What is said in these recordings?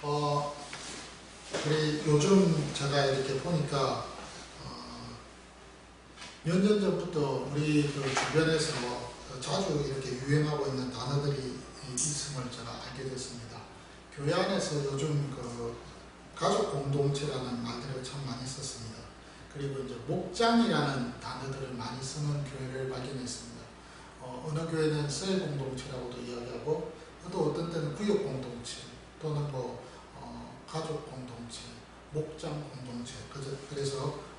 어, 우리 요즘 제가 이렇게 보니까 몇 년 전부터 우리 그 주변에서 자주 이렇게 유행하고 있는 단어들이 있음을 제가 알게 됐습니다. 교회 안에서 요즘 그 가족 공동체라는 말들을 참 많이 썼습니다. 그리고 이제 목장이라는 단어들을 많이 쓰는 교회를 발견했습니다. 어느 교회는 셀 공동체라고도 이야기하고 또 어떤 때는 구역 공동체 또는 가족 공동체, 목장 공동체, 그래서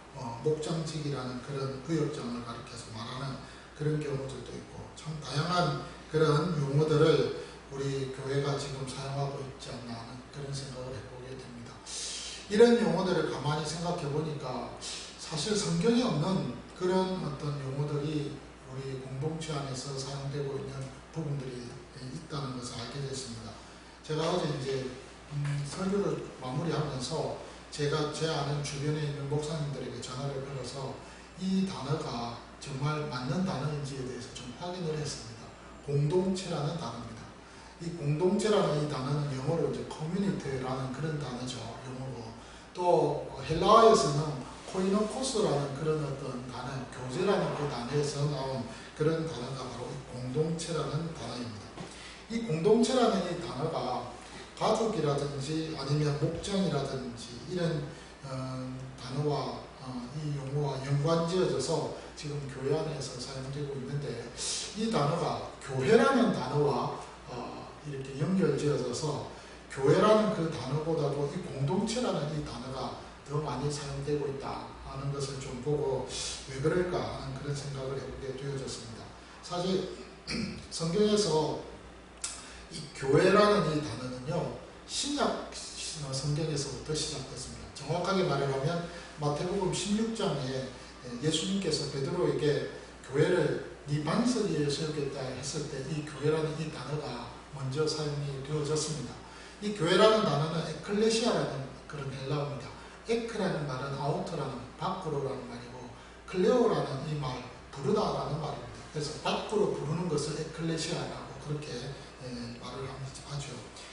목장직이라는 그런 구역장을 가리켜서 말하는 그런 경우들도 있고 참 다양한 그런 용어들을 우리 교회가 지금 사용하고 있지 않나 하는 그런 생각을 해보게 됩니다. 이런 용어들을 가만히 생각해 보니까 사실 성경에 없는 그런 어떤 용어들이 우리 공동체 안에서 사용되고 있는 부분들이 있다는 것을 알게 됐습니다. 제가 어제 이제 설교를 마무리하면서 제가 제 아는 주변에 있는 목사님들에게 전화를 걸어서 이 단어가 정말 맞는 단어인지에 대해서 좀 확인을 했습니다. 공동체라는 단어입니다. 이 공동체라는 이 단어는 영어로 이제 커뮤니티라는 그런 단어죠. 영어로. 또 헬라어에서는 코이노코스라는 그런 어떤 단어, 교제라는 그 단어에서 나온 그런 단어가 바로 공동체라는 단어입니다. 이 공동체라는 이 단어가 가족이라든지 아니면 목장이라든지 이런 단어와 이 용어와 연관지어져서 지금 교회 안에서 사용되고 있는데 이 단어가 교회라는 단어와 이렇게 연결지어져서 교회라는 그 단어보다도 이 공동체라는 이 단어가 더 많이 사용되고 있다 하는 것을 좀 보고 왜 그럴까 하는 그런 생각을 해보게 되어졌습니다. 사실 성경에서 이 교회라는 이 단어는요 신약 성경에서부터 시작됐습니다. 정확하게 말하면 마태복음 16장에 예수님께서 베드로에게 교회를 네 반석 위에 세우겠다 했을 때 이 교회라는 이 단어가 먼저 사용이 되어졌습니다. 이 교회라는 단어는 에클레시아라는 그런 헬라어입니다. 에크라는 말은 아우터라는 밖으로라는 말이고 클레오라는 이 말 부르다라는 말입니다. 그래서 밖으로 부르는 것을 에클레시아라고 그렇게 말을 하죠.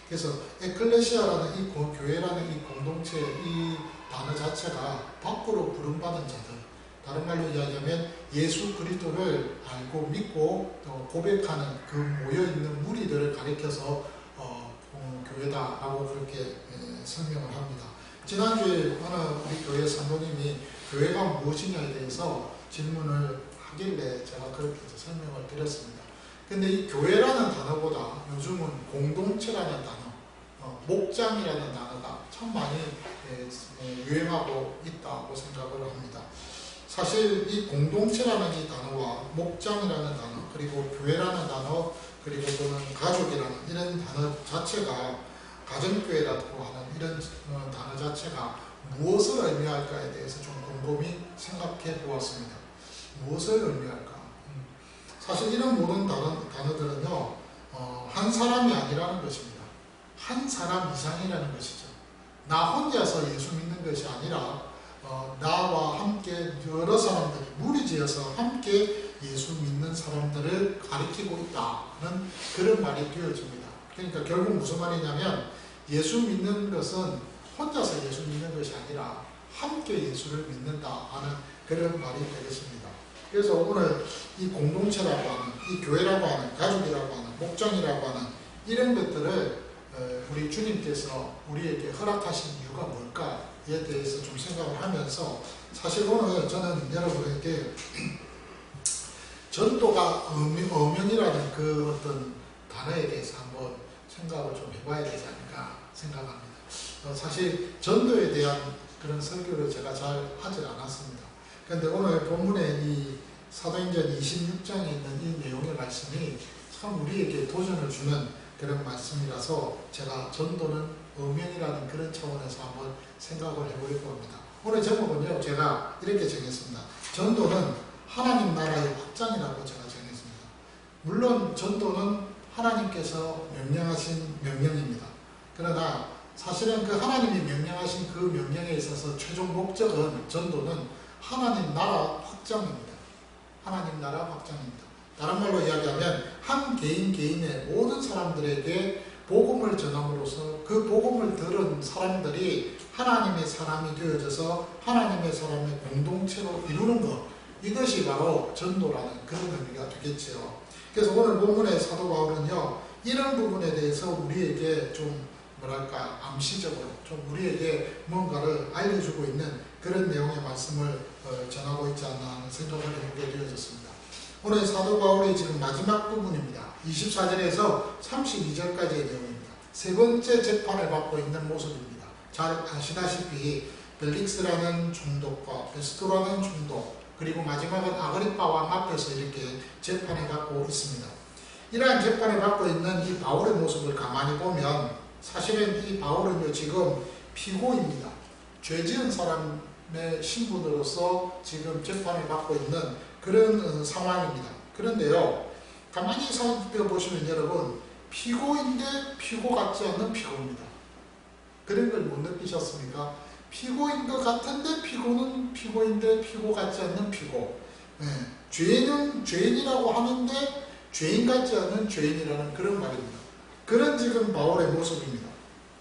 그래서 에클레시아라는 이 교회라는 이 공동체 이 단어 자체가 밖으로 부름받은 자들, 다른 말로 이야기하면 예수 그리스도를 알고 믿고 고백하는 그 모여있는 무리들을 가리켜서 교회다라고 그렇게 설명을 합니다. 지난주에 어느 우리 교회 성도님이 교회가 무엇이냐에 대해서 질문을 하길래 제가 그렇게 설명을 드렸습니다. 근데 이 교회라는 단어보다 요즘은 공동체라는 단어, 목장이라는 단어가 참 많이 유행하고 있다고 생각을 합니다. 사실 이 공동체라는 이 단어와 목장이라는 단어, 그리고 교회라는 단어, 그리고 또는 가족이라는 이런 단어 자체가 가정교회라고 하는 이런 단어 자체가 무엇을 의미할까에 대해서 좀 곰곰이 생각해 보았습니다. 무엇을 의미할까? 사실 이런 모든 단어들은요, 한 사람이 아니라는 것입니다. 한 사람 이상이라는 것이죠. 나 혼자서 예수 믿는 것이 아니라 나와 함께 여러 사람들이 무리지어서 함께 예수 믿는 사람들을 가리키고 있다는 그런 말이 되어집니다. 그러니까 결국 무슨 말이냐면 예수 믿는 것은 혼자서 예수 믿는 것이 아니라 함께 예수를 믿는다 하는 그런 말이 되겠습니다. 그래서 오늘 이 공동체라고 하는, 이 교회라고 하는, 가족이라고 하는, 목장이라고 하는 이런 것들을 우리 주님께서 우리에게 허락하신 이유가 뭘까에 대해서 좀 생각을 하면서 사실 오늘 저는 여러분에게 전도가 엄연이라는 그 어떤 단어에 대해서 한번 생각을 좀 해봐야 되지 않을까 생각합니다. 사실 전도에 대한 그런 설교를 제가 잘 하질 않았습니다. 그런데 오늘 본문의 이 사도행전 26장에 있는 이 내용의 말씀이 참 우리에게 도전을 주는 그런 말씀이라서 제가 전도는 엄연이라는 그런 차원에서 한번 생각을 해보려고 합니다. 오늘 제목은요, 제가 이렇게 정했습니다. 전도는 하나님 나라의 확장이라고 제가 정했습니다. 물론 전도는 하나님께서 명령하신 명령입니다. 그러나 사실은 그 하나님이 명령하신 그 명령에 있어서 최종 목적은 전도는 하나님 나라 확장입니다. 하나님 나라 확장입니다. 다른 말로 이야기하면 한 개인의 모든 사람들에게 복음을 전함으로써 그 복음을 들은 사람들이 하나님의 사람이 되어져서 하나님의 사람의 공동체로 이루는 것, 이것이 바로 전도라는 그런 의미가 되겠죠. 그래서 오늘 본문의 사도 바울은요, 이런 부분에 대해서 우리에게 좀 뭐랄까 암시적으로 좀 우리에게 뭔가를 알려주고 있는 그런 내용의 말씀을 전하고 있지 않나 하는 생각을 해보게 되어졌습니다. 오늘 사도 바울의 지금 마지막 부분입니다. 24절에서 32절까지의 내용입니다. 세 번째 재판을 받고 있는 모습입니다. 잘 아시다시피 벨릭스라는 총독과 베스토라는 총독, 그리고 마지막은 아그리파 왕 앞에서 이렇게 재판을 받고 있습니다. 이러한 재판을 받고 있는 이 바울의 모습을 가만히 보면 사실은 이 바울은요 지금 피고입니다. 죄 지은 사람의 신분으로서 지금 재판을 받고 있는 그런 상황입니다. 그런데요, 가만히 살펴보시면 여러분, 피고인데 피고 같지 않는 피고입니다. 그런 걸 못 느끼셨습니까? 피고인 것 같은데 피고는 피고인데 피고 같지 않는 피고. 죄인은 죄인이라고 하는데 죄인 같지 않은 죄인이라는 그런 말입니다. 그런 지금 바울의 모습입니다.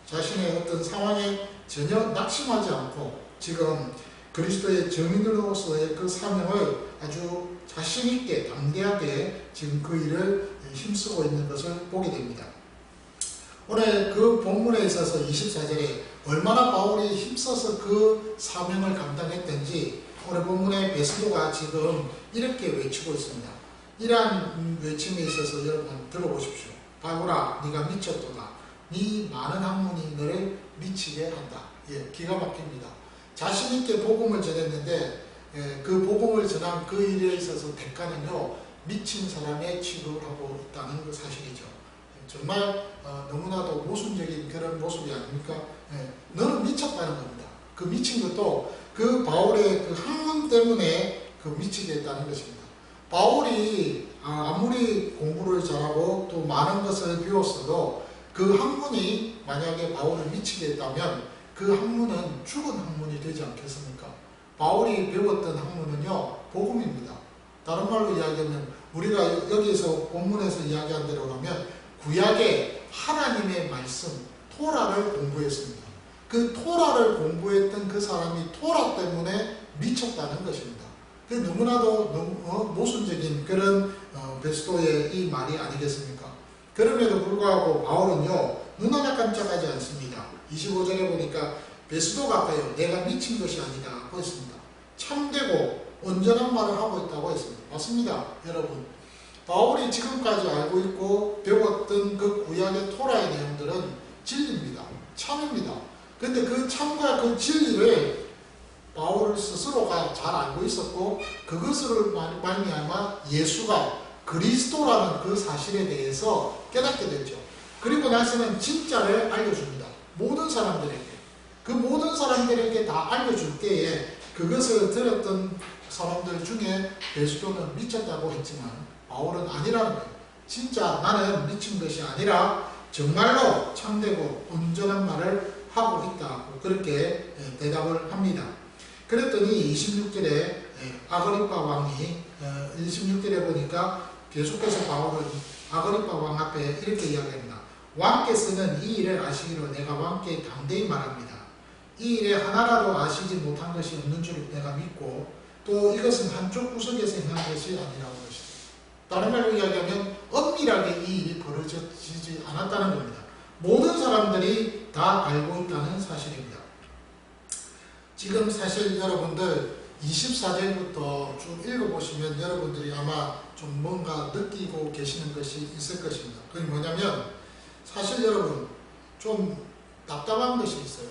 자신의 어떤 상황에 전혀 낙심하지 않고 지금 그리스도의 증인으로서의 그 사명을 아주 자신있게 담대하게 지금 그 일을 힘쓰고 있는 것을 보게 됩니다. 오늘 그 본문에 있어서 24절에 얼마나 바울이 힘써서 그 사명을 감당했던지 오늘 본문의 베스도가 지금 이렇게 외치고 있습니다. 이러한 외침에 있어서 여러분 들어보십시오. 바울아, 네가 미쳤도다. 네 많은 학문이 너를 미치게 한다. 예, 기가 막힙니다. 자신있게 복음을 전했는데 그 복음을 전한 그 일에 있어서 대가는요, 미친 사람의 취급을 하고 있다는 그 사실이죠. 정말 너무나도 모순적인 그런 모습이 아닙니까? 너는 미쳤다는 겁니다. 그 미친 것도 그 바울의 그 학문 때문에 그 미치게 했다는 것입니다. 바울이 아무리 공부를 잘하고 또 많은 것을 배웠어도 그 학문이 만약에 바울을 미치게 했다면 그 학문은 죽은 학문이 되지 않겠습니까? 바울이 배웠던 학문은요, 복음입니다. 다른 말로 이야기하면 우리가 여기서 본문에서 이야기한 대로라면 구약의 하나님의 말씀, 토라를 공부했습니다. 그 토라를 공부했던 그 사람이 토라 때문에 미쳤다는 것입니다. 그 너무나도 모순적인 그런 베스도의 이 말이 아니겠습니까? 그럼에도 불구하고 바울은요, 눈 하나 깜짝하지 않습니다. 25절에 보니까 베스도 가까이요, 내가 미친 것이 아니다 하고 했습니다. 참되고 온전한 말을 하고 있다고 했습니다. 맞습니다, 여러분. 바울이 지금까지 알고 있고 배웠던 그 구약의 토라의 내용들은 진리입니다. 참입니다. 근데 그 참과 그 진리를 바울 스스로가 잘 알고 있었고 그것을 말미암아 예수가 그리스도라는 그 사실에 대해서 깨닫게 됐죠. 그리고 나서는 진짜를 알려줍니다. 모든 사람들에게. 그 모든 사람들에게 다 알려줄 때에 그것을 들었던 사람들 중에 베스도는 미쳤다고 했지만 바울은 아니라는 거예요. 진짜 나는 미친 것이 아니라 정말로 참되고 온전한 말을 하고 있다고 그렇게 대답을 합니다. 그랬더니 26절에 아그리파 왕이 26절에 보니까 계속해서 바울은 아그리파 왕 앞에 이렇게 이야기합니다. 왕께서는 이 일을 아시기로 내가 왕께 담대히 말합니다. 이 일에 하나라도 아시지 못한 것이 없는 줄 내가 믿고 또 이것은 한쪽 구석에서 행한 것이 아니라는 것이다. 다른 말로 이야기하면 엄밀하게 이 일이 벌어지지 않았다는 겁니다. 모든 사람들이 다 알고 있다는 사실입니다. 지금 사실 여러분들 24절부터 쭉 읽어보시면 여러분들이 아마 좀 뭔가 느끼고 계시는 것이 있을 것입니다. 그게 뭐냐면 사실 여러분 좀 답답한 것이 있어요.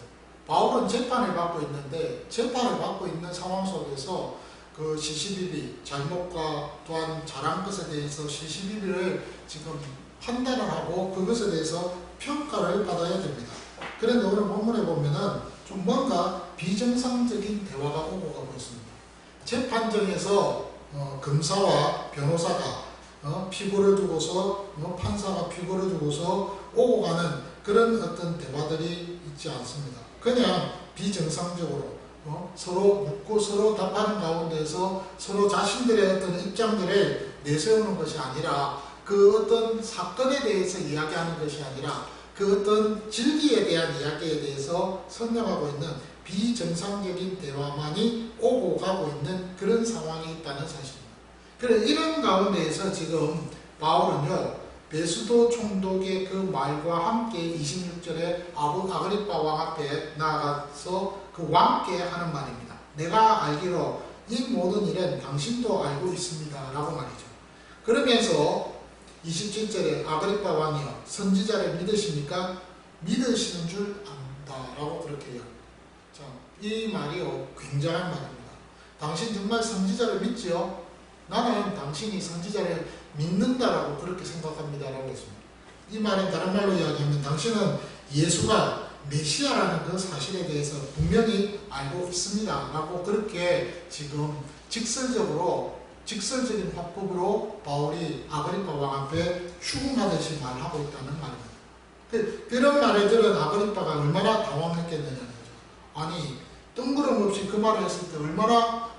바울은 재판을 받고 있는데 재판을 받고 있는 상황 속에서 그 시시비비, 잘못과 또한 잘한 것에 대해서 시시비비를 지금 판단을 하고 그것에 대해서 평가를 받아야 됩니다. 그런데 오늘 본문에 보면은 좀 뭔가 비정상적인 대화가 오고 가고 있습니다. 재판정에서 검사와 변호사가 피고를 두고서 판사가 피고를 두고서 오고 가는 그런 어떤 대화들이 있지 않습니다. 그냥 비정상적으로 서로 묻고 서로 답하는 가운데서 서로 자신들의 어떤 입장들을 내세우는 것이 아니라 그 어떤 사건에 대해서 이야기하는 것이 아니라 그 어떤 진리에 대한 이야기에 대해서 설명하고 있는 비정상적인 대화만이 오고 가고 있는 그런 상황이 있다는 사실입니다. 그래서 이런 가운데에서 지금 바울은요, 베스도 총독의 그 말과 함께 26절에 아그리빠 왕 앞에 나아가서 그 왕께 하는 말입니다. 내가 알기로 이 모든 일은 당신도 알고 있습니다 라고 말이죠. 그러면서 27절에 아그리빠 왕이요, 선지자를 믿으십니까? 믿으시는 줄 안다 라고 그렇게 해요. 자, 이 말이요, 굉장한 말입니다. 당신 정말 선지자를 믿지요? 나는 당신이 선지자를 믿는다라고 그렇게 생각합니다 라고 했습니다. 이 말은 다른 말로 이야기하면 당신은 예수가 메시아라는 그 사실에 대해서 분명히 알고 있습니다 라고 그렇게 지금 직설적인 화법으로 바울이 아그리빠 왕 앞에 추궁하듯이 말하고 있다는 말입니다. 그런 말을 들은 아그리빠가 얼마나 당황했겠느냐는 거죠. 아니, 뜬구름없이 그 말을 했을 때 얼마나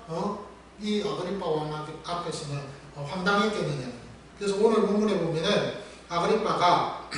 이 아그리빠 왕 앞에서는 황당했겠느냐는 거죠. 그래서 오늘 본문에 보면은 아그리빠가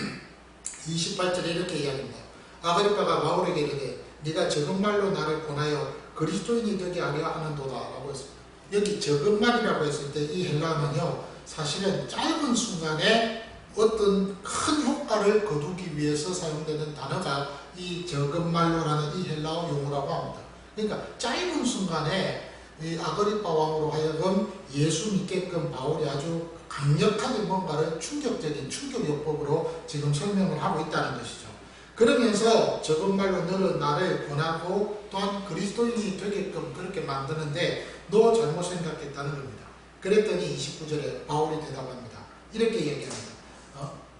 28절에 이렇게 이야기합니다. 아그리빠가 바울에게 이르되 네가 적은 말로 나를 권하여 그리스도인이 되게 하려 하는도다 라고 했습니다. 여기 적은 말이라고 했을 때 이 헬라어는요, 사실은 짧은 순간에 어떤 큰 효과를 거두기 위해서 사용되는 단어가 이 적은 말로라는 이 헬라어 용어라고 합니다. 그러니까 짧은 순간에 이 아그리빠 왕으로 하여금 예수 믿게끔 바울이 아주 강력하게 뭔가를 충격적인 충격요법으로 지금 설명을 하고 있다는 것이죠. 그러면서 적은 말로 너는 나를 권하고 또한 그리스도인이 되게끔 그렇게 만드는데 너 잘못 생각했다는 겁니다. 그랬더니 29절에 바울이 대답합니다. 이렇게 얘기합니다.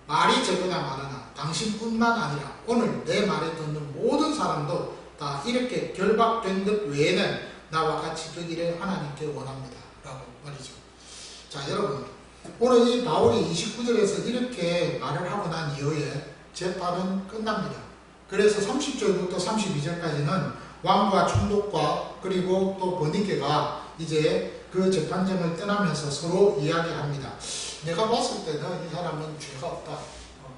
말이 적으나 많으나 당신뿐만 아니라 오늘 내 말을 듣는 모든 사람도 다 이렇게 결박된 것 외에는 나와 같이 되기를 하나님께 원합니다 라고 말이죠. 자, 여러분, 오늘 이 바울이 29절에서 이렇게 말을 하고 난 이후에 재판은 끝납니다. 그래서 30절부터 32절까지는 왕과 총독과 그리고 또 버니게가 이제 그 재판정을 떠나면서 서로 이야기합니다. 내가 봤을 때는 이 사람은 죄가 없다.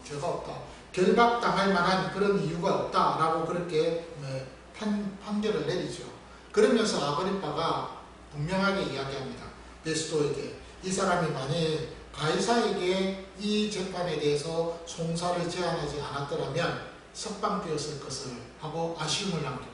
죄가 없다. 결박당할 만한 그런 이유가 없다라고 그렇게 판결을 내리죠. 그러면서 아그리빠가 분명하게 이야기합니다. 베스도에게 이 사람이 만약에 가이사에게 이 재판에 대해서 송사를 제안하지 않았더라면 석방되었을 것을 하고 아쉬움을 남깁니다.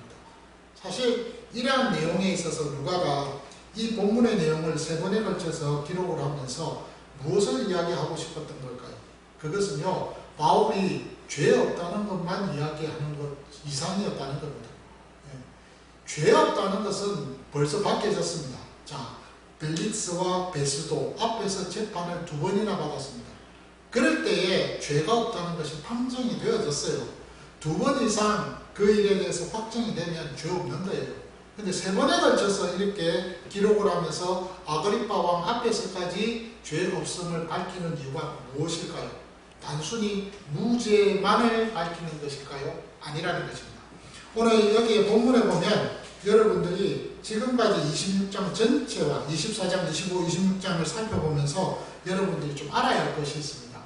사실 이러한 내용에 있어서 누가가 이 본문의 내용을 3번에 걸쳐서 기록을 하면서 무엇을 이야기하고 싶었던 걸까요? 그것은요, 바울이 죄 없다는 것만 이야기하는 것 이상이었다는 겁니다. 죄 없다는 것은 벌써 밝혀졌습니다. 자, 벨릭스와 베스도 앞에서 재판을 2번이나 받았습니다. 그럴 때에 죄가 없다는 것이 판정이 되어졌어요. 2번 이상 그 일에 대해서 확정이 되면 죄 없는 거예요. 근데 3번에 걸쳐서 이렇게 기록을 하면서 아그리빠 왕 앞에서까지 죄 없음을 밝히는 이유가 무엇일까요? 단순히 무죄만을 밝히는 것일까요? 아니라는 것입니다. 오늘 여기 본문에 보면 여러분들이 지금까지 26장 전체와 24장, 25, 26장을 살펴보면서 여러분들이 좀 알아야 할 것이 있습니다.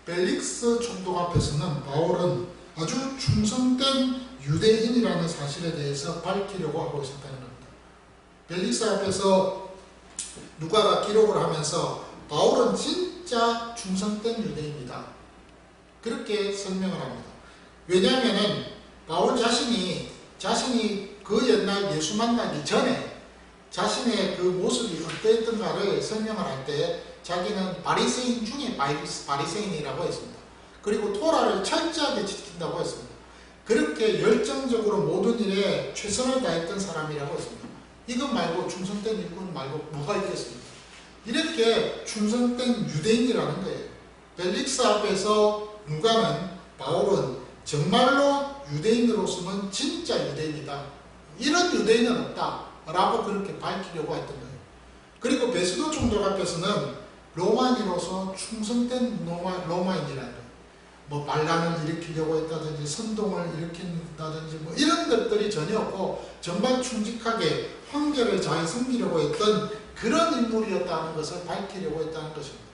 벨릭스 총독 앞에서는 바울은 아주 충성된 유대인이라는 사실에 대해서 밝히려고 하고 있었다는 겁니다. 벨릭스 앞에서 누가가 기록을 하면서 바울은 진짜 충성된 유대인이다. 그렇게 설명을 합니다. 왜냐하면 바울 자신이 그 옛날 예수 만나기 전에 자신의 그 모습이 어땠던가를 설명을 할 때 자기는 바리새인 중에 바리새인이라고 했습니다. 그리고 토라를 철저하게 지킨다고 했습니다. 그렇게 열정적으로 모든 일에 최선을 다했던 사람이라고 했습니다. 이것 말고 충성된 일꾼 말고 뭐가 있겠습니까? 이렇게 충성된 유대인이라는 거예요. 벨릭스 앞에서 누가는 바울은 정말로 유대인으로서는 진짜 유대인이다. 이런 유대인은 없다. 라고 그렇게 밝히려고 했던 거예요. 그리고 베스도 총독 앞에서는 로마인으로서 충성된 로마인이라는 거예요. 뭐 반란을 일으키려고 했다든지 선동을 일으킨다든지 뭐 이런 것들이 전혀 없고 정말 충직하게 황제를 잘 섬기려고 했던 그런 인물이었다는 것을 밝히려고 했다는 것입니다.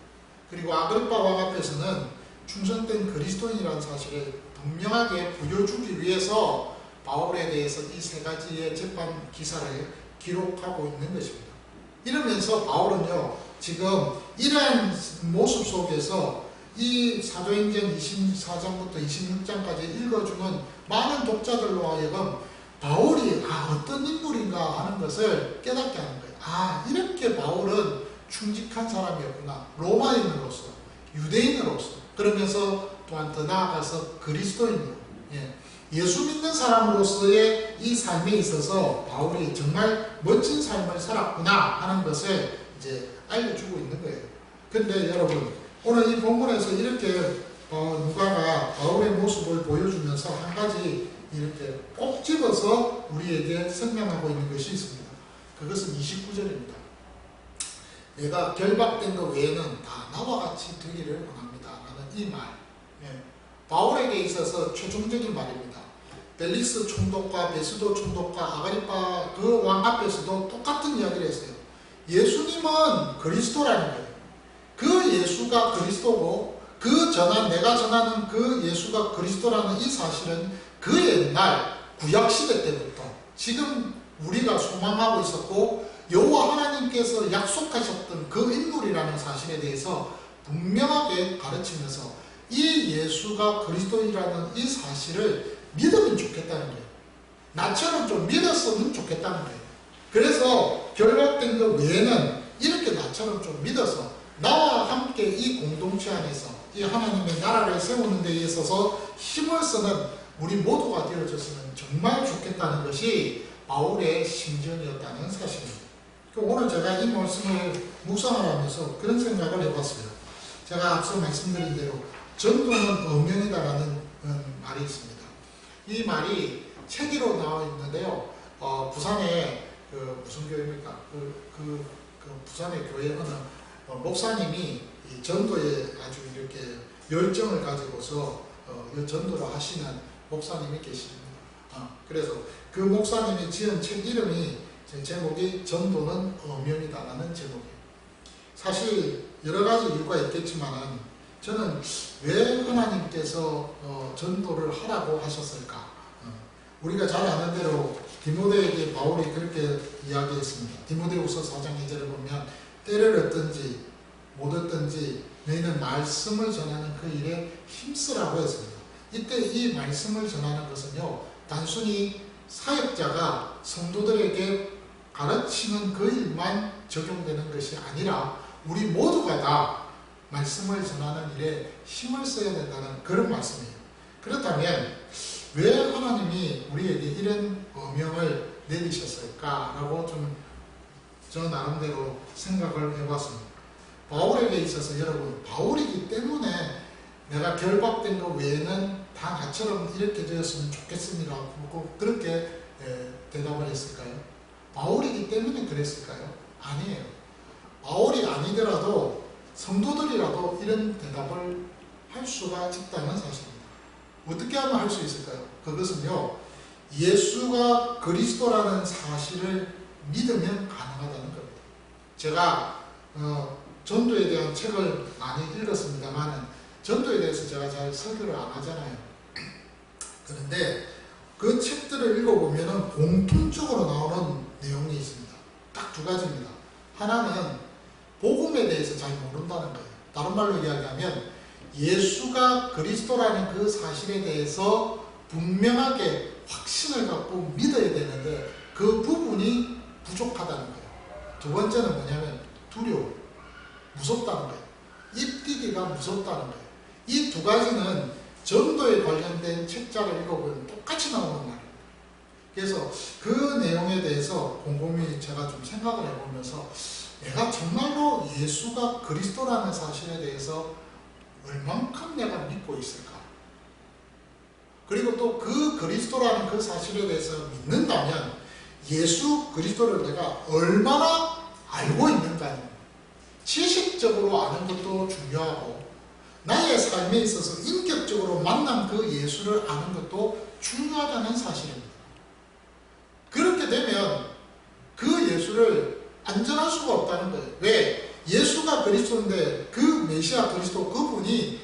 그리고 아그리빠 왕 앞에서는 충성된 그리스도인이라는 사실을 분명하게 보여주기 위해서 바울에 대해서 이 세 가지의 재판 기사를 기록하고 있는 것입니다. 이러면서 바울은요, 지금 이러한 모습 속에서 이 사도행전 24장부터 26장까지 읽어주는 많은 독자들로 하여금 바울이 어떤 인물인가 하는 것을 깨닫게 하는 거예요. 이렇게 바울은 충직한 사람이었구나. 로마인으로서, 유대인으로서, 그러면서 또한 더 나아가서 그리스도인으로, 예수 믿는 사람으로서의 이 삶에 있어서 바울이 정말 멋진 삶을 살았구나 하는 것을 이제 알려주고 있는 거예요. 근데 여러분, 오늘 이 본문에서 이렇게 누가가 바울의 모습을 보여주면서 한 가지 이렇게 꼭 집어서 우리에게 설명하고 있는 것이 있습니다. 그것은 29절입니다. 내가 결박된 것 외에는 다 나와 같이 되기를 원합니다 라는 이 말, 바울에게 있어서 최종적인 말입니다. 벨릭스 총독과 베스도 총독과 아가리파 그 왕 앞에서도 똑같은 이야기를 했어요. 예수님은 그리스도라는 거예요. 그 예수가 그리스도고 내가 전하는 그 예수가 그리스도라는 이 사실은 그 옛날 구약시대 때부터 지금 우리가 소망하고 있었고 여호와 하나님께서 약속하셨던 그 인물이라는 사실에 대해서 분명하게 가르치면서 이 예수가 그리스도이라는 이 사실을 믿으면 좋겠다는 거예요. 나처럼 좀 믿었으면 좋겠다는 거예요. 그래서 결박된 것 외에는 이렇게 나처럼 좀 믿어서 나와 함께 이 공동체 안에서 이 하나님의 나라를 세우는 데 있어서 힘을 쓰는 우리 모두가 되어졌으면 정말 좋겠다는 것이 바울의 심정이었다는 사실입니다. 오늘 제가 이 말씀을 묵상을 하면서 그런 생각을 해봤어요. 제가 앞서 말씀드린 대로 전도는 어명이다라는 말이 있습니다. 이 말이 책으로 나와 있는데요. 부산에 무슨 교회입니까? 부산의 교회 어느 목사님이 이 전도에 아주 이렇게 열정을 가지고서 전도를 하시는 목사님이 계십니다. 그래서 그 목사님이 지은 책 이름이 제목이 전도는 어명이다라는 제목이에요. 사실 여러 가지 이유가 있겠지만 저는 왜 하나님께서 전도를 하라고 하셨을까? 우리가 잘 아는 대로 디모데에게 바울이 그렇게 이야기했습니다. 디모데후서 4장 2절을 보면 때를 얻든지 못 얻든지 너희는 말씀을 전하는 그 일에 힘쓰라고 했습니다. 이때 이 말씀을 전하는 것은요, 단순히 사역자가 성도들에게 가르치는 그 일만 적용되는 것이 아니라 우리 모두가 다 말씀을 전하는 일에 힘을 써야 된다는 그런 말씀이에요. 그렇다면 왜 하나님이 우리에게 이런 어명을 내리셨을까라고 저 나름대로 생각을 해봤습니다. 바울에게 있어서 여러분, 바울이기 때문에 내가 결박된 것 외에는 다 나처럼 이렇게 되었으면 좋겠습니다. 그렇게 대답을 했을까요? 바울이기 때문에 그랬을까요? 아니에요. 바울이 아니더라도 성도들이라도 이런 대답을 할 수가 있다는 사실입니다. 어떻게 하면 할 수 있을까요? 그것은요, 예수가 그리스도라는 사실을 믿으면 가능하다는 겁니다. 제가 전도에 대한 책을 많이 읽었습니다만 전도에 대해서 제가 잘 설교를 안 하잖아요. 그런데 그 책들을 읽어보면 공통적으로 나오는 내용이 있습니다. 딱 두 가지입니다. 하나는 복음에 대해서 잘 모른다는 거예요. 다른 말로 이야기하면 예수가 그리스도라는 그 사실에 대해서 분명하게 확신을 갖고 믿어야 되는데 그 부분이 부족하다는 거예요. 두 번째는 뭐냐면 두려움, 무섭다는 거예요. 입 띄기가 무섭다는 거예요. 이 두 가지는 전도에 관련된 책자를 읽어보면 똑같이 나오는 말이에요. 그래서 그 내용에 대해서 곰곰이 제가 좀 생각을 해보면서 내가 정말로 예수가 그리스도라는 사실에 대해서 얼만큼 내가 믿고 있을까? 그리고 또 그 그리스도라는 그 사실에 대해서 믿는다면 예수 그리스도를 내가 얼마나 알고 있는가요? 지식적으로 아는 것도 중요하고 나의 삶에 있어서 인격적으로 만난 그 예수를 아는 것도 중요하다는 사실입니다. 그렇게 되면 그 예수를 안전할 수가 없다는 거예요. 왜? 예수가 그리스도인데 그 메시아 그리스도 그분이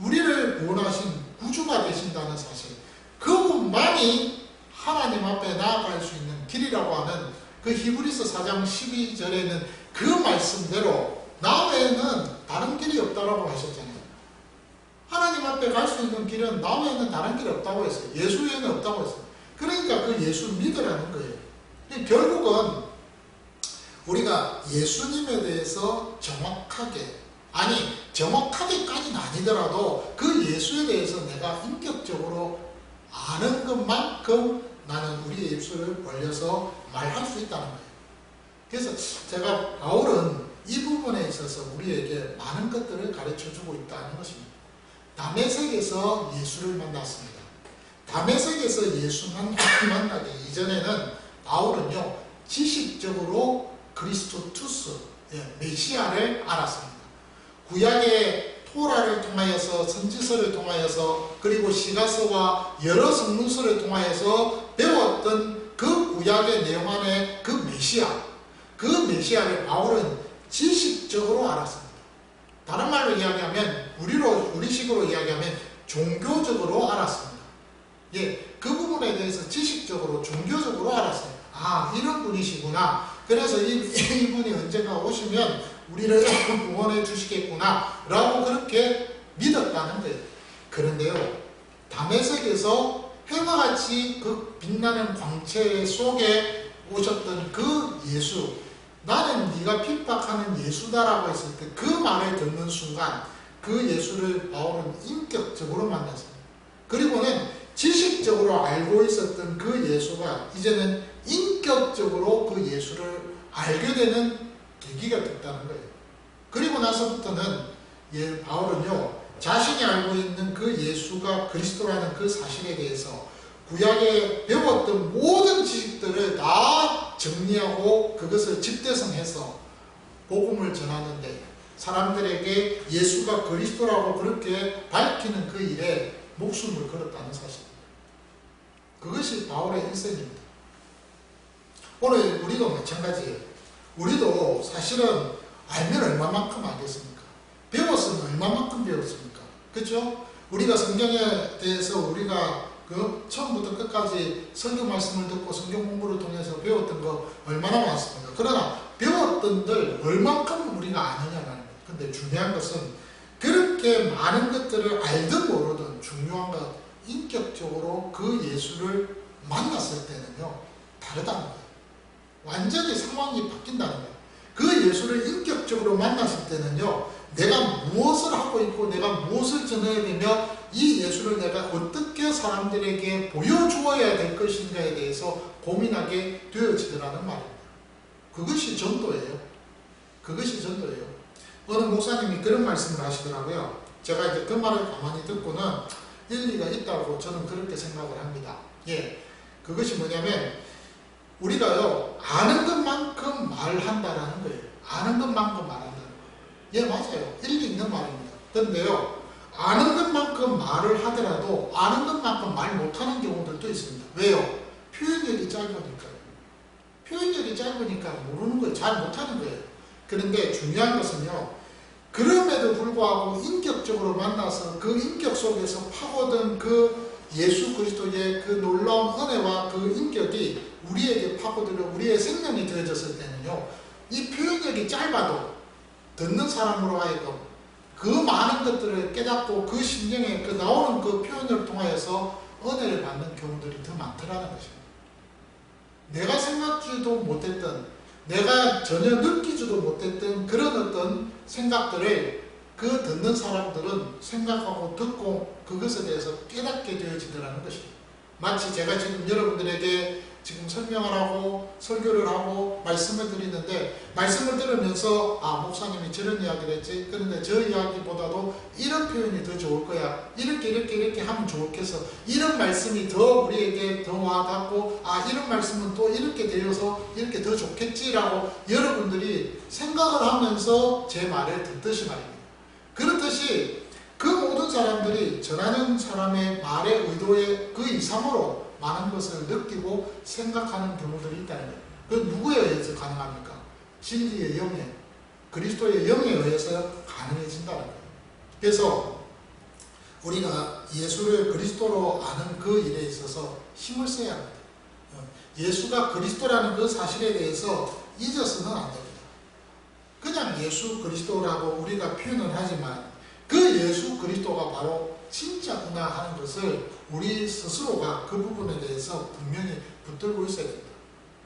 우리를 구원하신 구주가 되신다는 사실, 그분만이 하나님 앞에 나아갈 수 있는 길이라고 하는 그 히브리서 4장 12절에는 그 말씀대로 나 외에는 다른 길이 없다라고 하셨잖아요. 하나님 앞에 갈 수 있는 길은 나 외에는 다른 길이 없다고 했어요. 예수 외에는 없다고 했어요. 그러니까 그 예수 믿으라는 거예요. 결국은 우리가 예수님에 대해서 정확하게까지는 아니더라도 그 예수에 대해서 내가 인격적으로 아는 것만큼 나는 우리의 입술을 벌려서 말할 수 있다는 거예요. 그래서 제가 바울은 이 부분에 있어서 우리에게 많은 것들을 가르쳐주고 있다는 것입니다. 다메섹에서 예수를 만났습니다. 다메섹에서 예수 만나기 이전에는 바울은요, 지식적으로 그리스도투스, 메시아를 알았습니다. 구약의 토라를 통하여서, 선지서를 통하여서, 그리고 시가서와 여러 성문서를 통하여서 배웠던 그 구약의 내용 안에 그 메시아를 바울은 지식적으로 알았습니다. 다른 말로 이야기하면, 우리식으로 이야기하면 종교적으로 알았습니다. 그 부분에 대해서 지식적으로, 종교적으로 알았어요. 아, 이런 분이시구나. 그래서 이분이 언젠가 오시면 우리를 구원해 주시겠구나 라고 그렇게 믿었다는 거예요. 그런데요, 다메섹에서 해와 같이 그 빛나는 광채 속에 오셨던 그 예수, 나는 네가 핍박하는 예수다라고 했을 때 그 말을 듣는 순간 그 예수를 바울은 인격적으로 만났습니다. 그리고는 지식적으로 알고 있었던 그 예수가 이제는 인격적으로 그 예수를 알게 되는 계기가 됐다는 거예요. 그리고 나서부터는 바울은요, 자신이 알고 있는 그 예수가 그리스도라는 그 사실에 대해서 구약에 배웠던 모든 지식들을 다 정리하고 그것을 집대성해서 복음을 전하는데, 사람들에게 예수가 그리스도라고 그렇게 밝히는 그 일에 목숨을 걸었다는 사실입니다. 그것이 바울의 일생입니다. 오늘 우리도 마찬가지예요. 우리도 사실은 알면 얼마만큼 알겠습니까? 배웠으면 얼마만큼 배웠습니까? 그렇죠? 우리가 성경에 대해서 우리가 처음부터 끝까지 성경 말씀을 듣고 성경 공부를 통해서 배웠던 거 얼마나 많습니까? 그러나 배웠던들 얼만큼 우리가 아느냐는 거예요. 근데 중요한 것은 그렇게 많은 것들을 알든 모르든 중요한 건 인격적으로 그 예수를 만났을 때는요, 다르다는 거예요. 완전히 상황이 바뀐다는 거예요. 그 예수를 인격적으로 만났을 때는요, 내가 무엇을 하고 있고 내가 무엇을 전해야 되며 이 예수를 내가 어떻게 사람들에게 보여주어야 될 것인가에 대해서 고민하게 되어지더라는 말입니다. 그것이 전도예요. 그것이 전도예요. 어느 목사님이 그런 말씀을 하시더라고요. 제가 이제 그 말을 가만히 듣고는 일리가 있다고 저는 그렇게 생각을 합니다. 그것이 뭐냐면 우리가요, 아는 것만큼 말한다라는 거예요. 아는 것만큼 말한다는 거예요. 맞아요. 일리 있는 말입니다. 그런데요, 아는 것만큼 말을 하더라도 아는 것만큼 말 못하는 경우들도 있습니다. 왜요? 표현력이 짧으니까요. 표현력이 짧으니까 모르는 거예요. 잘 못하는 거예요. 그런데 중요한 것은요, 그럼에도 불구하고 인격적으로 만나서 그 인격 속에서 파고든 그 예수 그리스도의 그 놀라운 은혜와 그 인격이 우리에게 파고들어 우리의 생명이 되어졌을 때는요, 이 표현력이 짧아도 듣는 사람으로 하여금 그 많은 것들을 깨닫고 그 심령에 그 나오는 그 표현을 통하여서 은혜를 받는 경우들이 더 많더라는 것입니다. 내가 생각지도 못했던, 내가 전혀 느끼지도 못했던 그런 어떤 생각들을 그 듣는 사람들은 생각하고 듣고 그것에 대해서 깨닫게 되어지더라는 것입니다. 마치 제가 지금 여러분들에게 지금 설명을 하고 설교를 하고 말씀을 드리는데, 말씀을 들으면서 아, 목사님이 저런 이야기를 했지, 그런데 저 이야기보다도 이런 표현이 더 좋을 거야, 이렇게 하면 좋겠어, 이런 말씀이 더 우리에게 더 와닿고, 아, 이런 말씀은 또 이렇게 되어서 이렇게 더 좋겠지라고 여러분들이 생각을 하면서 제 말을 듣듯이 말입니다. 그렇듯이 그 모든 사람들이 전하는 사람의 말의 의도의 그 이상으로 많은 것을 느끼고 생각하는 경우들이 있다는 거예요. 그 누구에 의해서 가능합니까? 진리의 영에, 그리스도의 영에 의해서 가능해진다는 거예요. 그래서 우리가 예수를 그리스도로 아는 그 일에 있어서 힘을 써야 합니다. 예수가 그리스도라는 그 사실에 대해서 잊어서는 안 됩니다. 그냥 예수 그리스도라고 우리가 표현을 하지만 그 예수 그리스도가 바로 진짜구나 하는 것을 우리 스스로가 그 부분에 대해서 분명히 붙들고 있어야 됩니다.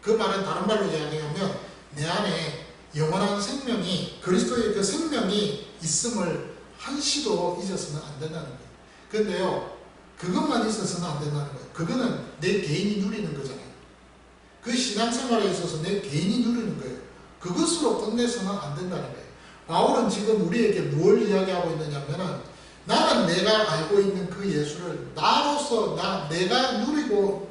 그 말은 다른 말로 이야기하면 내 안에 영원한 생명이 그리스도의 그 생명이 있음을 한시도 잊어서는 안 된다는 거예요. 그런데요, 그것만 있어서는 안 된다는 거예요. 그거는 내 개인이 누리는 거잖아요. 그 신앙생활에 있어서 내 개인이 누리는 거예요. 그것으로 끝내서는 안 된다는 거예요. 바울은 지금 우리에게 뭘 이야기하고 있느냐면은 나는 내가 알고 있는 그 예수를 나로서 내가 누리고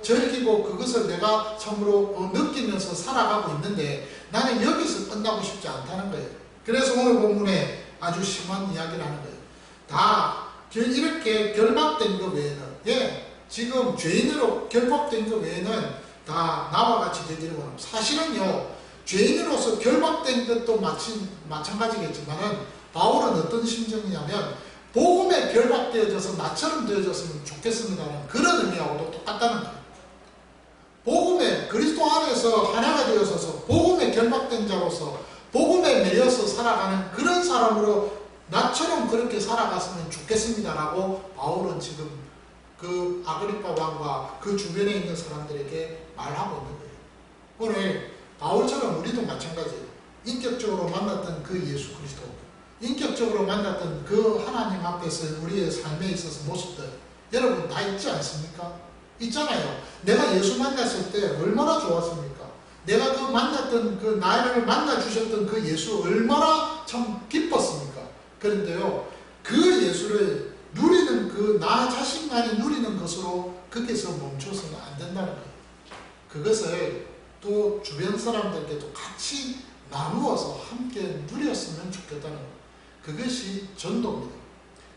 즐기고 그것을 내가 참으로 느끼면서 살아가고 있는데 나는 여기서 끝나고 싶지 않다는 거예요. 그래서 오늘 본문에 아주 심한 이야기를 하는 거예요. 다 이렇게 결박된 것 외에는 지금 죄인으로 결박된 것 외에는 다 나와 같이 되기를 원합니다. 사실은요, 죄인으로서 결박된 것도 마찬가지겠지만은 바울은 어떤 심정이냐면 복음에 결박되어져서 나처럼 되어졌으면 좋겠습니다는 그런 의미하고도 똑같다는 거예요. 복음에 그리스도 안에서 하나가 되어서 복음에 결박된 자로서 복음에 매여서 살아가는 그런 사람으로 나처럼 그렇게 살아갔으면 좋겠습니다라고 바울은 지금 그 아그리파 왕과 그 주변에 있는 사람들에게 말하고 있는 거예요. 오늘 바울처럼 우리도 마찬가지예요. 인격적으로 만났던 그 예수 그리스도, 인격적으로 만났던 그 하나님 앞에서 우리의 삶에 있어서 모습들 여러분 다 있지 않습니까? 있잖아요. 내가 예수 만났을 때 얼마나 좋았습니까? 내가 그 만났던 그 나를 만나 주셨던 그 예수 얼마나 참 기뻤습니까? 그런데요, 그 예수를 누리는 그 나 자신만이 누리는 것으로 거기서 멈춰서는 안 된다는 거예요. 그것을 또 주변 사람들께도 같이 나누어서 함께 누렸으면 좋겠다는 거예요. 그것이 전도입니다.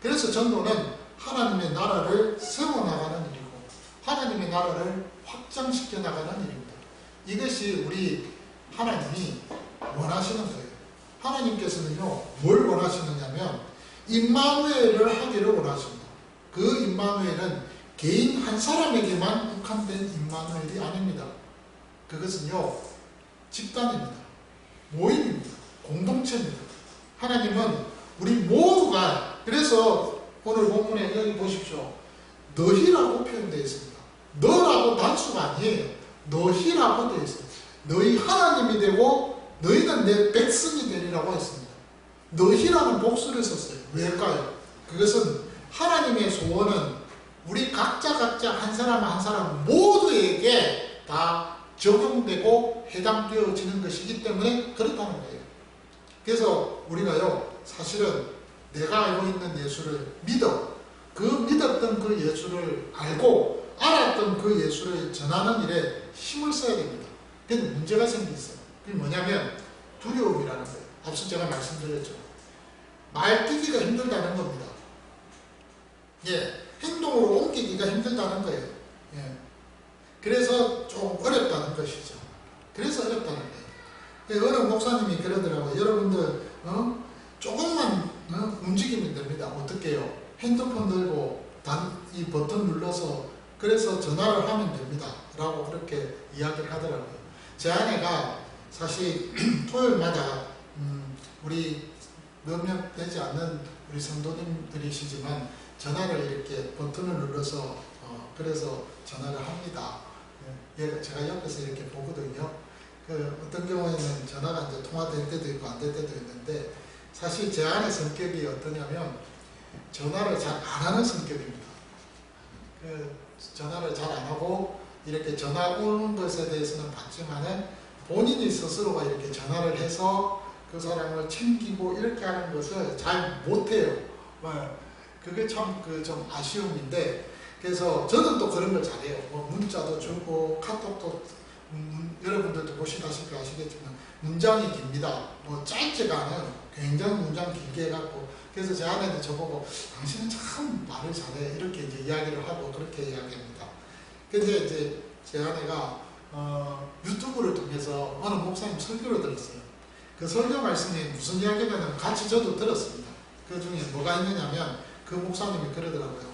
그래서 전도는 하나님의 나라를 세워나가는 일이고 하나님의 나라를 확장시켜 나가는 일입니다. 이것이 우리 하나님이 원하시는 거예요. 하나님께서는요, 뭘 원하시느냐면 임마누엘을 하기를 원하십니다. 그 임마누엘은 개인 한 사람에게만 국한된 임마누엘이 아닙니다. 그것은요, 집단입니다. 모임입니다. 공동체입니다. 하나님은 우리 모두가, 그래서 오늘 본문에 여기 보십시오. 너희라고 표현되어 있습니다. 너라고 단수가 아니에요. 너희라고 되어 있습니다. 너희 하나님이 되고 너희는 내 백성이 되리라고 했습니다. 너희라는 복수를 썼어요. 왜일까요? 그것은 하나님의 소원은 우리 각자 한 사람 모두에게 다 적용되고 해당되어지는 것이기 때문에 그렇다는 거예요. 그래서 우리가요, 사실은 내가 알고 있는 예수를 그 믿었던 그 예수를 알고 알았던 그 예수를 전하는 일에 힘을 써야 됩니다. 근데 문제가 생겼어요. 그게 뭐냐면 두려움이라는 거예요. 앞서 제가 말씀드렸죠. 말뛰기가 힘들다는 겁니다. 행동으로 옮기기가 힘들다는 거예요. 그래서 좀 어렵다는 것이죠. 그래서 어렵다는 거예요. 어느 목사님이 그러더라고요. 여러분들 조금만 움직이면 됩니다. 어떻게 해요? 핸드폰 들고 이 버튼 눌러서 그래서 전화를 하면 됩니다. 라고 그렇게 이야기를 하더라고요. 제 아내가 사실 토요일마다 우리 몇몇 되지 않는 우리 성도님들이시지만 전화를 이렇게 버튼을 눌러서 그래서 전화를 합니다. 제가 옆에서 이렇게 보거든요. 어떤 경우에는 전화가 이제 통화될 때도 있고 안 될 때도 있는데 사실 제 아내 성격이 어떠냐면 전화를 잘 안 하는 성격입니다. 전화를 잘 안 하고 이렇게 전화 오는 것에 대해서는 받지만은 본인이 스스로가 이렇게 전화를 해서 그 사람을 챙기고 이렇게 하는 것을 잘 못해요. 그게 참 좀 아쉬움인데, 그래서 저는 또 그런 걸 잘해요. 문자도 주고 카톡도 여러분들도 보시다시피 아시겠지만 문장이 깁니다. 짧지가 않아요. 굉장히 문장 길게 해갖고, 그래서 제 아내도 저보고 당신은 참 말을 잘해 이렇게 이제 이야기를 하고 그렇게 이야기합니다. 근데 이제 제 아내가 유튜브를 통해서 어느 목사님 설교를 들었어요. 그 설교 말씀이 무슨 이야기냐면 같이 저도 들었습니다. 그 중에 뭐가 있느냐면 그 목사님이 그러더라고요.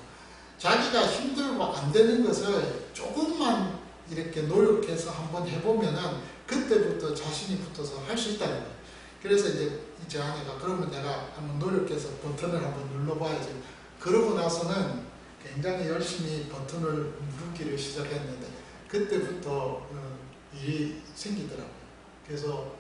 자기가 힘들고 안 되는 것을 조금만 이렇게 노력해서 한번 해보면은 그때부터 자신이 붙어서 할 수 있다는 거예요. 그래서 이제 제 아내가 그러면 내가 한번 노력해서 버튼을 한번 눌러봐야지. 그러고 나서는 굉장히 열심히 버튼을 누르기를 시작했는데 그때부터 일이 생기더라고요. 그래서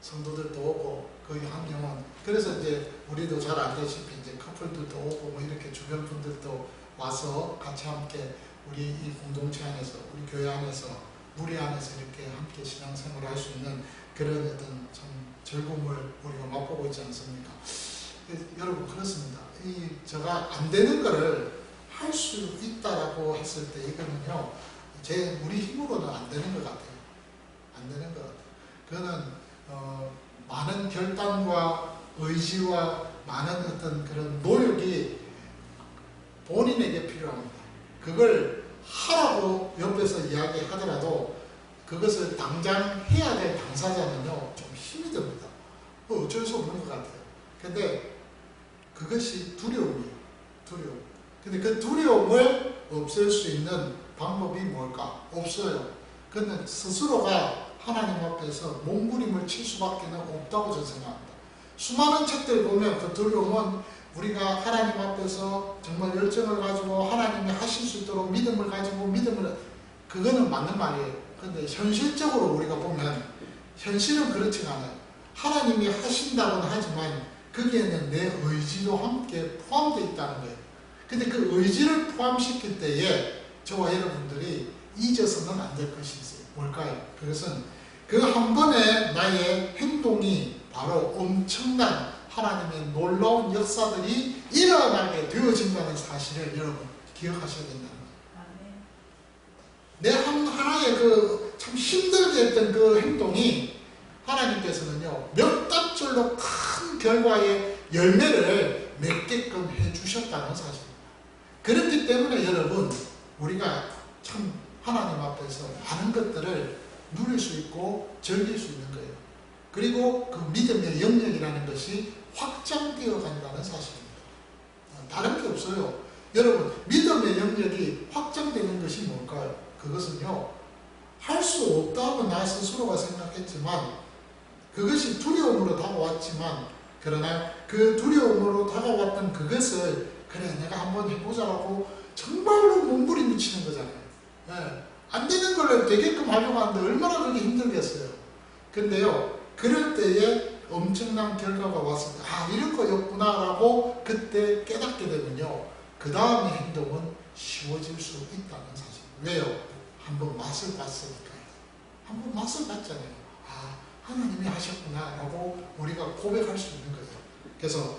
성도들도 오고 거기 한 명은 그래서 이제 우리도 잘 알다시피 이제 커플들도 오고 뭐 이렇게 주변 분들도 와서 같이 함께 우리 이 공동체 안에서 우리 교회 안에서 무리 안에서 이렇게 함께 신앙생활을 할 수 있는 그런 어떤 참 즐거움을 우리가 맛보고 있지 않습니까? 여러분 그렇습니다. 이 제가 안 되는 거를 할 수 있다라고 했을 때 이거는요 우리 힘으로는 안 되는 것 같아요. 안 되는 것 같아요. 그거는 많은 결단과 의지와 많은 어떤 그런 노력이 본인에게 필요합니다. 그걸 하라고 옆에서 이야기하더라도 그것을 당장 해야 될 당사자는요 좀 힘이 듭니다. 어쩔 수 없는 것 같아요. 근데 그것이 두려움이에요. 두려움. 근데 그 두려움을 없앨 수 있는 방법이 뭘까? 없어요. 그는 스스로가 하나님 앞에서 몸부림을 칠 수밖에 없다고 저는 생각합니다. 수많은 책들 보면 그 두려움은 우리가 하나님 앞에서 정말 열정을 가지고 하나님이 하실 수 있도록 믿음을 가지고 그거는 맞는 말이에요. 근데 현실적으로 우리가 보면 현실은 그렇지가 않아요. 하나님이 하신다고는 하지만 거기에는 내 의지도 함께 포함되어 있다는 거예요. 근데 그 의지를 포함시킬 때에 저와 여러분들이 잊어서는 안 될 것이 있어요. 뭘까요? 그것은 그 한 번의 나의 행동이 바로 엄청난 하나님의 놀라운 역사들이 일어나게 되어진다는 사실을 여러분 기억하셔야 된다는 거예요. 내 하나의 그 참 힘들게 했던 그 행동이 하나님께서는요 몇 단절로 큰 결과의 열매를 맺게끔 해주셨다는 사실입니다. 그렇기 때문에 여러분 우리가 참 하나님 앞에서 많은 것들을 누릴 수 있고 즐길 수 있는 거예요. 그리고 그 믿음의 영역이라는 것이 확장되어 간다는 사실입니다. 다른 게 없어요. 여러분 믿음의 영역이 확장되는 것이 뭘까요? 그것은요 할 수 없다고 나 스스로가 생각했지만 그것이 두려움으로 다가왔지만 그러나 그 두려움으로 다가왔던 그것을 그래 내가 한번 해보자라고 정말로 몸부림을 치는 거잖아요. 네. 안 되는 걸 되게끔 하려고 하는데 얼마나 그렇게 힘들겠어요. 근데요 그럴 때에 엄청난 결과가 왔을 때 이런 거였구나 라고 그때 깨닫게 되면요 그 다음의 행동은 쉬워질 수 있다는 사실. 왜요? 한번 맛을 봤으니까요. 한번 맛을 봤잖아요. 하나님이 하셨구나 라고 우리가 고백할 수 있는 거예요. 그래서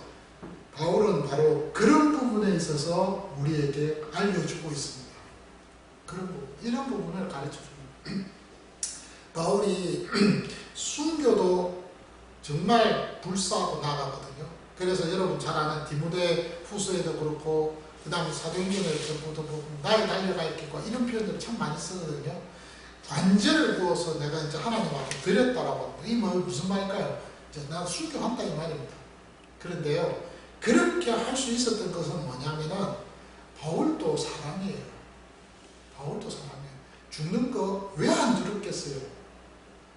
바울은 바로 그런 부분에 있어서 우리에게 알려주고 있습니다. 그런 부분, 이런 부분을 가르쳐줍니다. 바울이 순교도 정말 불사하고 나가거든요. 그래서 여러분 잘 아는 디모데 후서에도 그렇고 그 다음에 사도행전에서도 보고 나의 달려갈 길과 이런 표현들을 참 많이 쓰거든요. 완전을 부어서 내가 이제 하나님 앞에 드렸다라고. 이 무슨 말일까요? 이제 나 순교한다 이 말입니다. 그런데요 그렇게 할 수 있었던 것은 뭐냐면은 바울도 사람이에요. 바울도 사람이에요. 죽는 거 왜 안 두렵겠어요?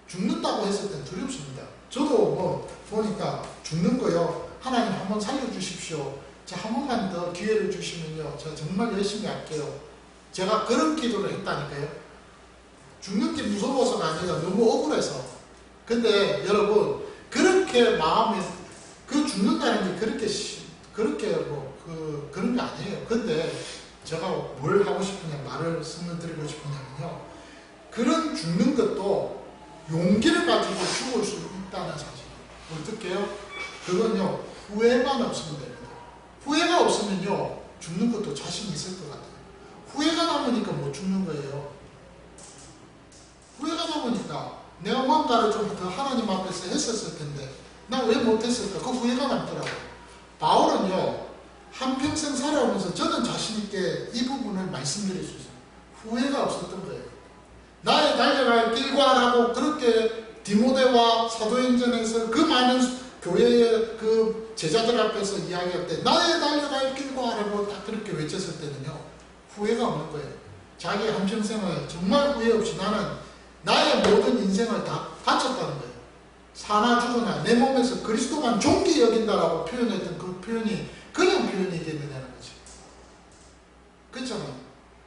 죽는다고 했을 땐 두렵습니다. 저도 뭐 보니까 죽는 거요. 하나님 한번 살려주십시오. 한 번만 더 기회를 주시면요. 제가 정말 열심히 할게요. 제가 그런 기도를 했다니까요. 죽는 게 무서워서가 아니라 너무 억울해서. 근데 여러분 그렇게 마음이 죽는다는 게 그렇게 그런 게 아니에요. 근데 제가 뭘 하고 싶으냐 말씀을 드리고 싶으냐면요. 그런 죽는 것도 용기를 가지고 죽을 수 있다는 사실. 어떻게요? 그건요 후회만 없으면 됩니다. 후회가 없으면요 죽는 것도 자신 있을 것 같아요. 후회가 남으니까 못 죽는 거예요. 후회가 남으니까 내가 뭔가를 좀 더 하나님 앞에서 했었을 텐데 나 왜 못했을까? 그 후회가 남더라고요. 바울은요 한평생 살아오면서 저는 자신있게 이 부분을 말씀드릴 수 있어요. 후회가 없었던 거예요. 나의 달려갈 길과라고 그렇게 디모데와 사도행전에서 그 많은 교회의 그 제자들 앞에서 이야기할 때 나의 달려갈 길과 라고 딱 그렇게 외쳤을 때는요, 후회가 없는 거예요. 자기 한평생을 정말 후회 없이 나는 나의 모든 인생을 다 바쳤다는 거예요. 사나 죽으나 내 몸에서 그리스도만 존귀 여긴다라고 표현했던 그 표현이 그냥 표현이 되느냐는 거지. 그렇잖아요.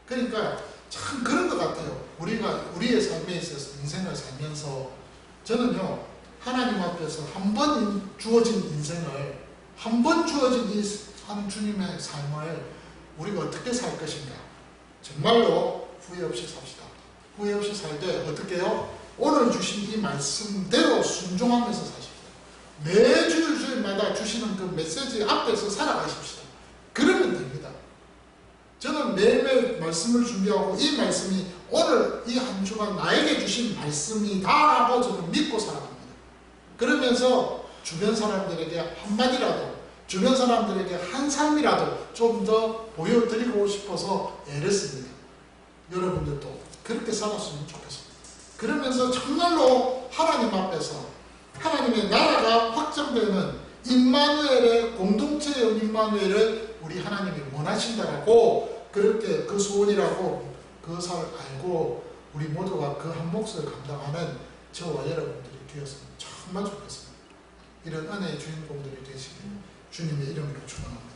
그러니까 참 그런 것 같아요. 우리가 우리의 삶에 있어서 인생을 살면서 저는요, 하나님 앞에서 한 번 주어진 인생을, 한 번 주어진 이 한 주님의 삶을 우리가 어떻게 살 것인가, 정말로 후회 없이 삽시다. 후회 없이 살 때 어떻게 해요? 오늘 주신 이 말씀대로 순종하면서 사십시다. 매주 주일마다 주시는 그 메시지 앞에서 살아가십시다. 그러면 됩니다. 저는 매일매일 말씀을 준비하고 이 말씀이 오늘 이 한 주간 나에게 주신 말씀이다라고 저는 믿고 살아갑니다. 그러면서 주변 사람들에게 한마디라도, 주변 사람들에게 한 삶이라도 좀 더 보여드리고 싶어서 애를 씁니다. 여러분들도 그렇게 살았으면 좋겠습니다. 그러면서 정말로 하나님 앞에서 하나님의 나라가 확장되는 임마누엘의 공동체의 임마누엘을 우리 하나님이 원하신다라고, 그렇게 그 소원이라고 그것을 알고 우리 모두가 그 한 몫을 감당하는 저와 여러분들이 되었으면 정말 좋겠습니다. 이런 은혜의 주인공들이 되시길 주님의 이름으로 축원합니다.